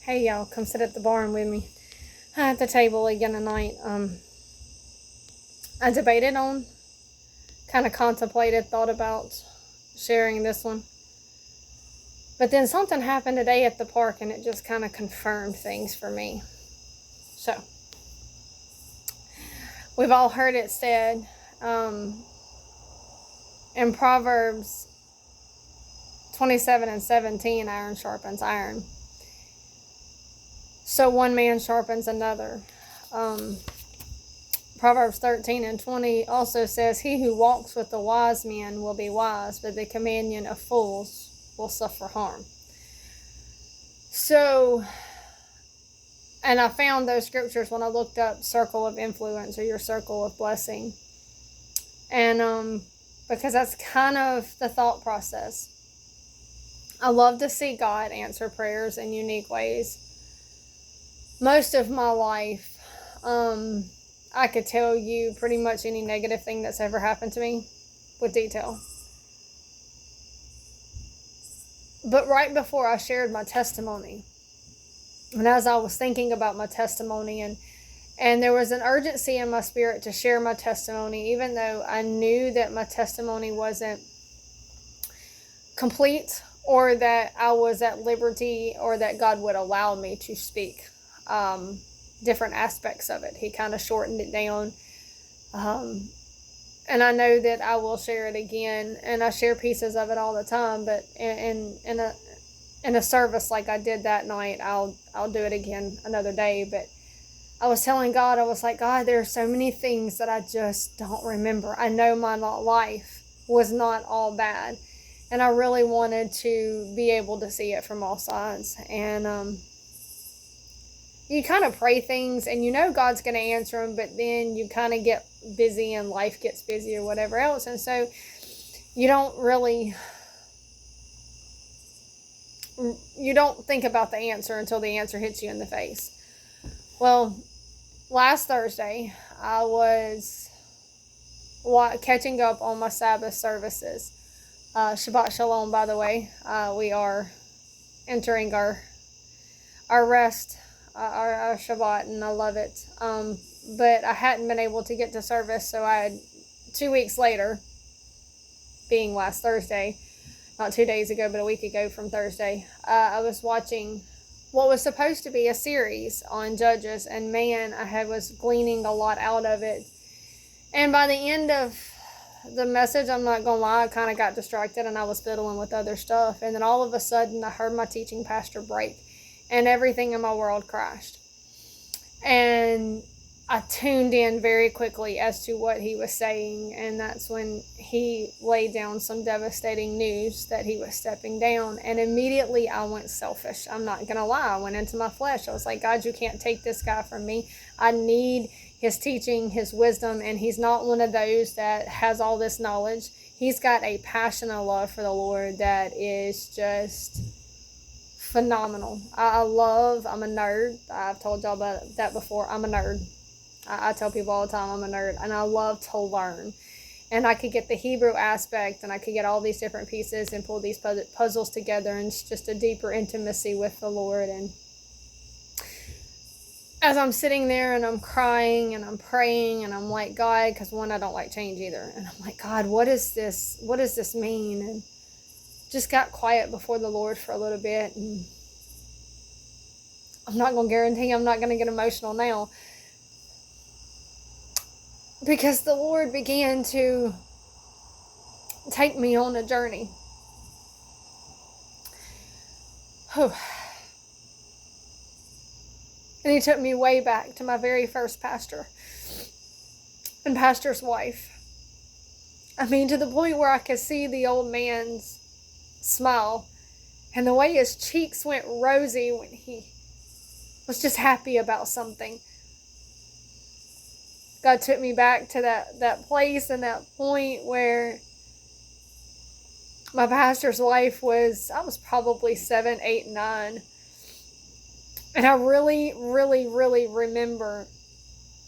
Hey y'all, come sit at the barn with me. At the table again tonight. I debated on, kind of contemplated, thought about sharing this one. But then something happened today at the park and it just kind of confirmed things for me. So, we've all heard it said in Proverbs 27 and 17, iron sharpens iron. So one man sharpens another. Proverbs 13 and 20 also says, he who walks with the wise men will be wise, but the companion of fools will suffer harm. So, and I found those scriptures when I looked up circle of influence or your circle of blessing. And because that's kind of the thought process. I love to see God answer prayers in unique ways. Most of my life, I could tell you pretty much any negative thing that's ever happened to me with detail. But right before I shared my testimony, and as I was thinking about my testimony, and there was an urgency in my spirit to share my testimony, even though I knew that my testimony wasn't complete or that I was at liberty or that God would allow me to speak different aspects of it. He kind of shortened it down. And I know that I will share it again, and I share pieces of it all the time, but in a service like I did that night, I'll do it again another day. But I was telling God, I was like, God, there are so many things that I just don't remember. I know my life was not all bad, and I really wanted to be able to see it from all sides. And you kind of pray things and you know God's going to answer them, but then you kind of get busy and life gets busy or whatever else. And so you don't think about the answer until the answer hits you in the face. Well, last Thursday, I was catching up on my Sabbath services. Shabbat Shalom, by the way. We are entering our rest, our Shabbat, and I love it. But I hadn't been able to get to service, so I had 2 weeks later, being last Thursday, not 2 days ago, but a week ago from Thursday, I was watching what was supposed to be a series on Judges, and man, I was gleaning a lot out of it. And by the end of the message, I'm not gonna lie, I kind of got distracted and I was fiddling with other stuff, and then all of a sudden I heard my teaching pastor break and everything in my world crashed. And I tuned in very quickly as to what he was saying, and that's when he laid down some devastating news that he was stepping down. And immediately I went selfish. I'm not gonna lie, I went into my flesh. I was like, God, you can't take this guy from me. I need his teaching, his wisdom, and he's not one of those that has all this knowledge. He's got a passion and love for the Lord that is just phenomenal. I'm a nerd. I've told y'all about that before. I'm a nerd. I tell people all the time I'm a nerd, and I love to learn. And I could get the Hebrew aspect, and I could get all these different pieces and pull these puzzles together, and it's just a deeper intimacy with the Lord. And as I'm sitting there and I'm crying and I'm praying and I'm like, God, because one, I don't like change either. And I'm like, God, what is this? What does this mean? And just got quiet before the Lord for a little bit. And I'm not going to guarantee I'm not going to get emotional now, because the Lord began to take me on a journey. And he took me way back to my very first pastor and pastor's wife. I mean, to the point where I could see the old man's smile and the way his cheeks went rosy when he was just happy about something. God took me back to that place and that point where my pastor's wife I was probably 7, 8, 9. And I really, really, really remember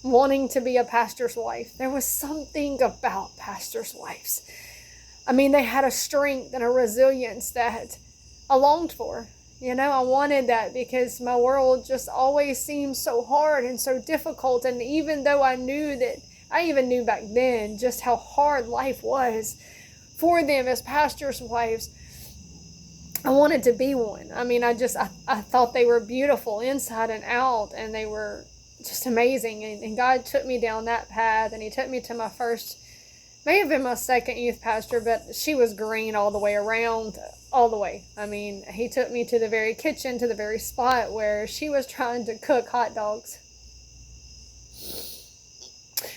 wanting to be a pastor's wife. There was something about pastor's wives. I mean, they had a strength and a resilience that I longed for. I wanted that because my world just always seemed so hard and so difficult. And even though I even knew back then just how hard life was for them as pastors' wives, I wanted to be one. I mean, I thought they were beautiful inside and out, and they were just amazing. And God took me down that path, and He took me to my first, may have been my second youth pastor, but she was green all the way around, all the way. I mean, He took me to the very kitchen, to the very spot where she was trying to cook hot dogs.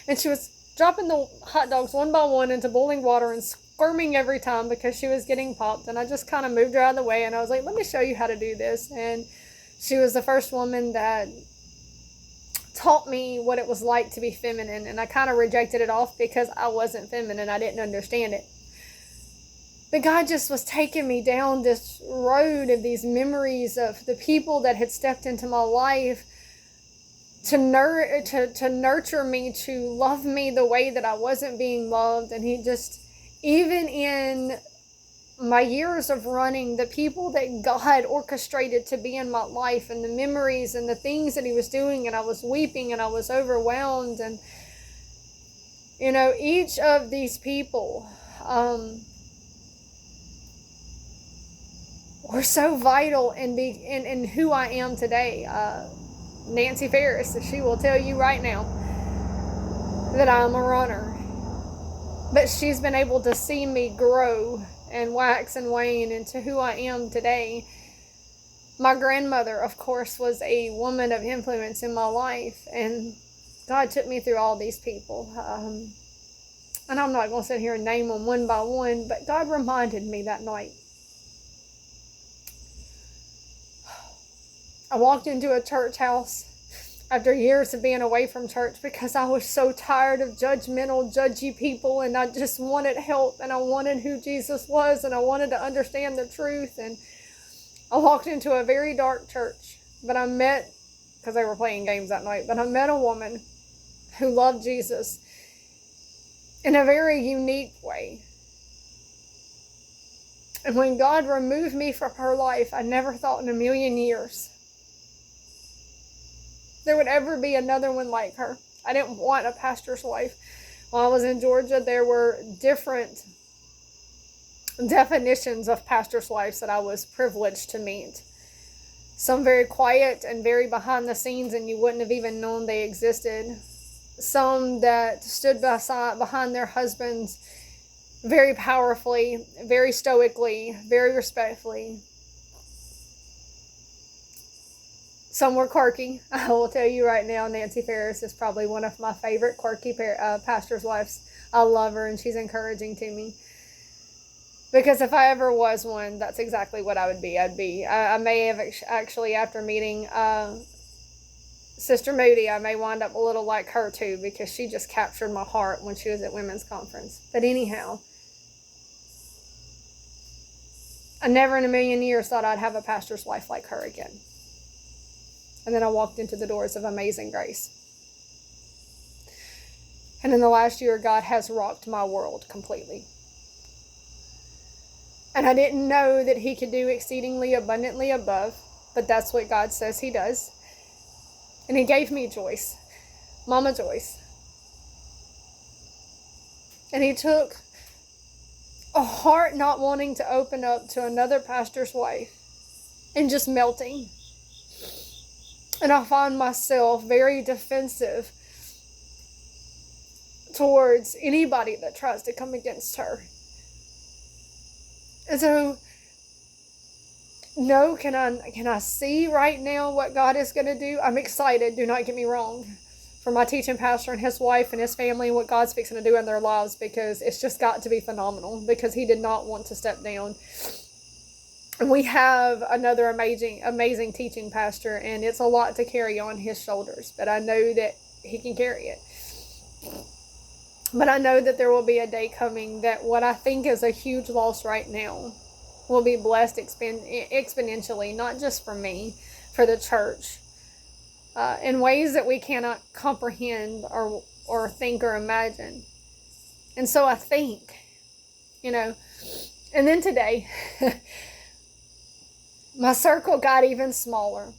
And she was dropping the hot dogs one by one into boiling water and squirming every time because she was getting popped. And I just kind of moved her out of the way, and I was like, let me show you how to do this. And she was the first woman that taught me what it was like to be feminine. And I kind of rejected it off because I wasn't feminine. I didn't understand it. But God just was taking me down this road of these memories of the people that had stepped into my life to nurture me, to love me the way that I wasn't being loved. And He just, even in my years of running, the people that God orchestrated to be in my life, and the memories and the things that He was doing, and I was weeping and I was overwhelmed. And each of these people were so vital in who I am today. Nancy Ferris, she will tell you right now that I'm a runner. But she's been able to see me grow and wax and wane into who I am today. My grandmother, of course, was a woman of influence in my life, and God took me through all these people. And I'm not going to sit here and name them one by one, but God reminded me that night. I walked into a church house after years of being away from church because I was so tired of judgmental, judgy people, and I just wanted help, and I wanted who Jesus was, and I wanted to understand the truth. And I walked into a very dark church, but I met, because they were playing games that night, but I met a woman who loved Jesus in a very unique way. And when God removed me from her life, I never thought in a million years there would ever be another one like her. I didn't want a pastor's wife. While I was in Georgia, there were different definitions of pastor's wives that I was privileged to meet. Some very quiet and very behind the scenes, and you wouldn't have even known they existed. Some that stood behind their husbands very powerfully, very stoically, very respectfully. Some were quirky. I will tell you right now, Nancy Ferris is probably one of my favorite quirky pastor's wives. I love her, and she's encouraging to me. Because if I ever was one, that's exactly what I would be. I may have actually, after meeting Sister Moody, I may wind up a little like her too, because she just captured my heart when she was at women's conference. But anyhow, I never in a million years thought I'd have a pastor's wife like her again. And then I walked into the doors of Amazing Grace. And in the last year, God has rocked my world completely. And I didn't know that He could do exceedingly abundantly above, but that's what God says He does. And He gave me Joyce, Mama Joyce. And He took a heart not wanting to open up to another pastor's wife and just melting. And I find myself very defensive towards anybody that tries to come against her. And so, no, can I see right now what God is going to do? I'm excited, do not get me wrong, for my teaching pastor and his wife and his family and what God's fixing to do in their lives, because it's just got to be phenomenal, because He did not want to step down. And we have another amazing teaching pastor, and it's a lot to carry on his shoulders, but I know that he can carry it. But I know that there will be a day coming that what I think is a huge loss right now will be blessed exponentially, not just for me, for the church, in ways that we cannot comprehend or think or imagine. And so I think, and then today, My circle got even smaller.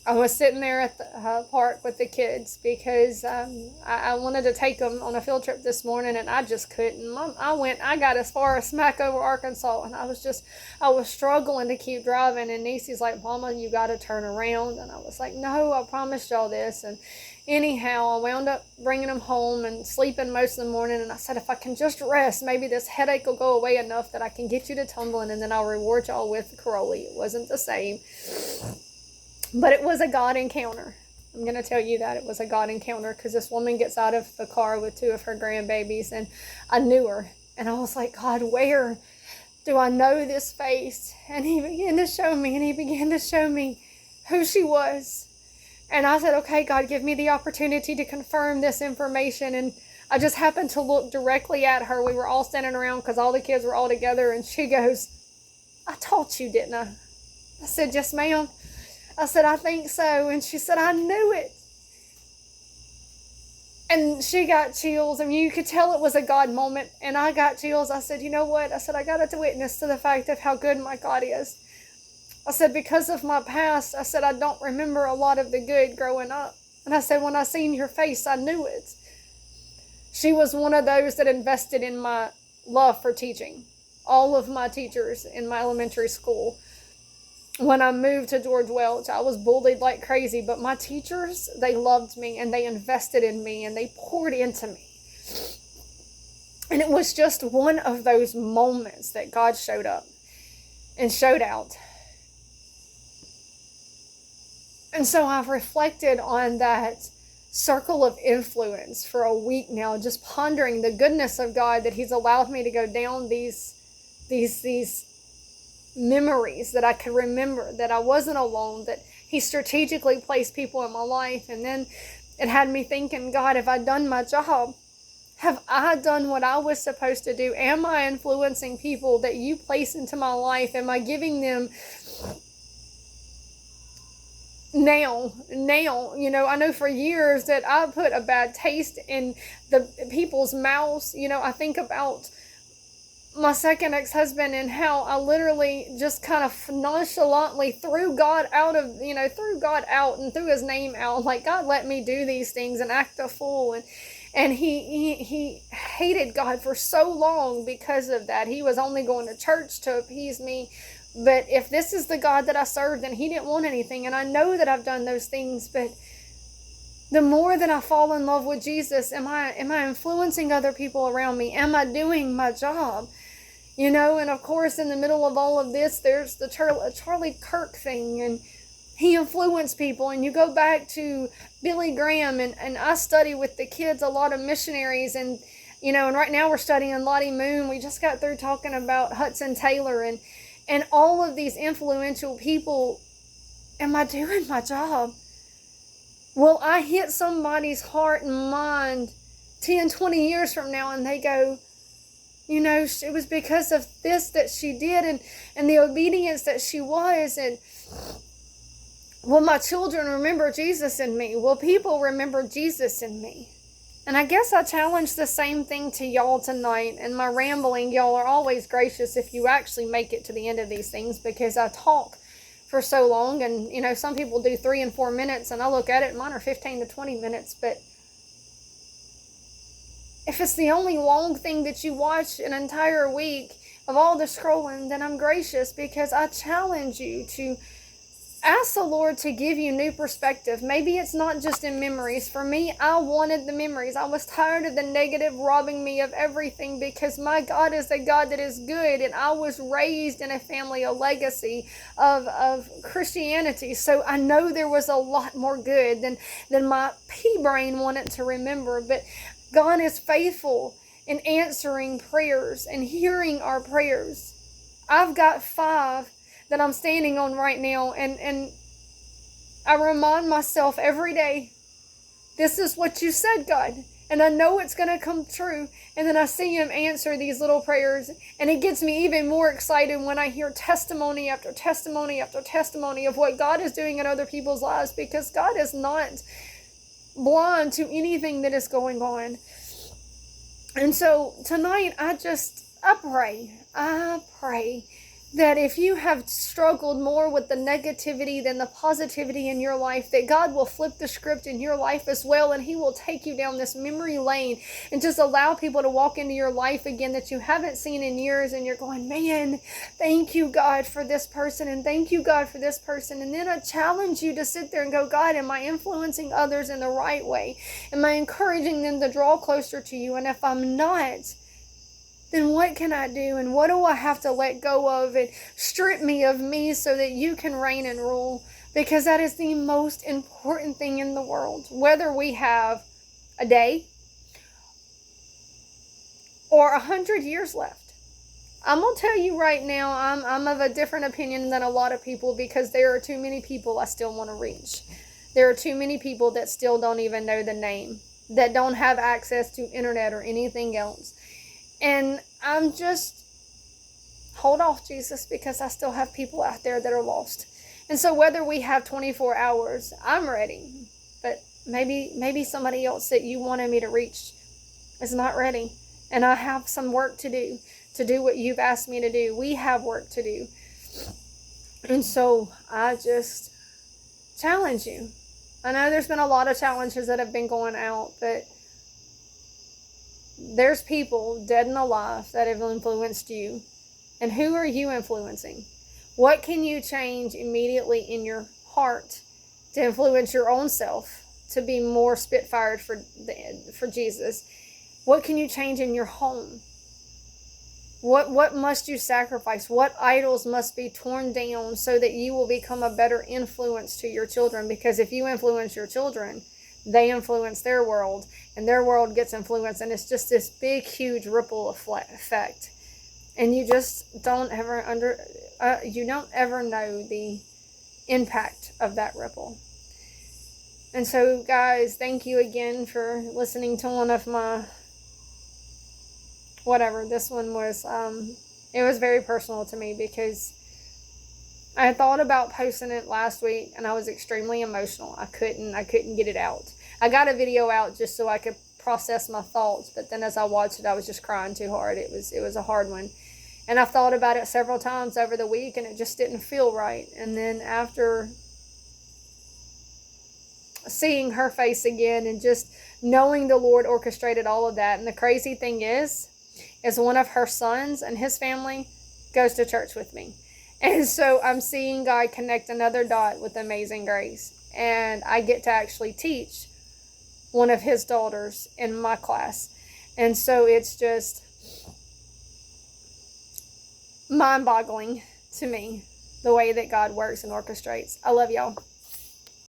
I was sitting there at the park with the kids because I wanted to take them on a field trip this morning, and I just couldn't. I got as far as Smackover, Arkansas, and I was struggling to keep driving. And Niecy's like, "Mama, you got to turn around." And I was like, "No, I promised y'all this." And anyhow, I wound up bringing them home and sleeping most of the morning. And I said, if I can just rest, maybe this headache will go away enough that I can get you to tumbling, and then I'll reward y'all with Caroli. It wasn't the same. But it was a God encounter. I'm going to tell you that it was a God encounter, because this woman gets out of the car with 2 of her grandbabies, and I knew her. And I was like, God, where do I know this face? And he began to show me, and he began to show me who she was. And I said, okay, God, give me the opportunity to confirm this information. And I just happened to look directly at her. We were all standing around because all the kids were all together. And she goes, I taught you, didn't I? I said, yes, ma'am. I said, I think so. And she said, I knew it. And she got chills. I mean, you could tell it was a God moment. And I got chills. I said, you know what? I said, I got to witness to the fact of how good my God is. I said, because of my past, I said, I don't remember a lot of the good growing up. And I said, when I seen your face, I knew it. She was one of those that invested in my love for teaching. All of my teachers in my elementary school. When I moved to George Welch, I was bullied like crazy, but my teachers, they loved me, and they invested in me, and they poured into me. And it was just one of those moments that God showed up and showed out. And so I've reflected on that circle of influence for a week now, just pondering the goodness of God, that He's allowed me to go down these memories, that I could remember that I wasn't alone, that He strategically placed people in my life. And then it had me thinking, God, have I done my job? Have I done what I was supposed to do? Am I influencing people that you place into my life? Am I giving them now, you know, I know for years that I put a bad taste in the people's mouths. You know, I think about my second ex-husband and how I literally just kind of nonchalantly threw God out and threw His name out. Like, God, let me do these things and act a fool. And he hated God for so long because of that. He was only going to church to appease me. But if this is the God that I serve, then He didn't want anything. And I know that I've done those things, but the more that I fall in love with Jesus, am I influencing other people around me? Am I doing my job? You know, and of course, in the middle of all of this, there's the Charlie Kirk thing, and he influenced people. And you go back to Billy Graham, and I study with the kids a lot of missionaries, and you know, and right now we're studying Lottie Moon. We just got through talking about Hudson Taylor and all of these influential people. Am I doing my job? Will I hit somebody's heart and mind 10, 20 years from now, and they go, you know, it was because of this that she did, and the obedience that she was. And will my children remember Jesus in me? Will people remember Jesus in me? And I guess I challenge the same thing to y'all tonight. And my rambling, y'all are always gracious if you actually make it to the end of these things, because I talk for so long. And, you know, some people do 3 and 4 minutes, and I look at it, mine are 15 to 20 minutes. But if it's the only long thing that you watch an entire week of all the scrolling, then I'm gracious, because I challenge you to ask the Lord to give you new perspective. Maybe it's not just in memories. For me, I wanted the memories. I was tired of the negative robbing me of everything, because my God is a God that is good, and I was raised in a family, a legacy of Christianity. So I know there was a lot more good than my pea brain wanted to remember. But God is faithful in answering prayers and hearing our prayers. I've got 5 that I'm standing on right now, and I remind myself every day, this is what you said, God, and I know it's going to come true. And then I see Him answer these little prayers, and it gets me even more excited when I hear testimony after testimony after testimony of what God is doing in other people's lives, because God is not blind to anything that is going on. And so tonight I pray that if you have struggled more with the negativity than the positivity in your life, that God will flip the script in your life as well, and He will take you down this memory lane and just allow people to walk into your life again that you haven't seen in years, and you're going, man, thank you, God, for this person, and thank you, God, for this person. And then I challenge you to sit there and go, God, am I influencing others in the right way? Am I encouraging them to draw closer to you? And if I'm not, then what can I do? And what do I have to let go of and strip me of me so that you can reign and rule? Because that is the most important thing in the world. Whether we have a day or 100 years left. I'm going to tell you right now, I'm of a different opinion than a lot of people, because there are too many people I still want to reach. There are too many people that still don't even know the name, that don't have access to internet or anything else. And I'm just, hold off, Jesus, because I still have people out there that are lost. And so whether we have 24 hours, I'm ready. But maybe somebody else that you wanted me to reach is not ready. And I have some work to do what you've asked me to do. We have work to do. And so I just challenge you. I know there's been a lot of challenges that have been going out, but there's people dead and alive that have influenced you. And who are you influencing? What can you change immediately in your heart to influence your own self to be more spitfired for Jesus? What can you change in your home? What must you sacrifice? What idols must be torn down so that you will become a better influence to your children? Because if you influence your children, they influence their world, and their world gets influenced, and it's just this big, huge ripple effect. And you just don't ever know the impact of that ripple. And so, guys, thank you again for listening to one of my whatever. This one was it was very personal to me, because I thought about posting it last week, and I was extremely emotional. I couldn't get it out. I got a video out just so I could process my thoughts, but then as I watched it, I was just crying too hard. It was a hard one. And I thought about it several times over the week, and it just didn't feel right. And then after seeing her face again and just knowing the Lord orchestrated all of that, and the crazy thing is one of her sons and his family goes to church with me. And so I'm seeing God connect another dot with Amazing Grace. And I get to actually teach one of his daughters in my class. And so it's just mind-boggling to me the way that God works and orchestrates. I love y'all.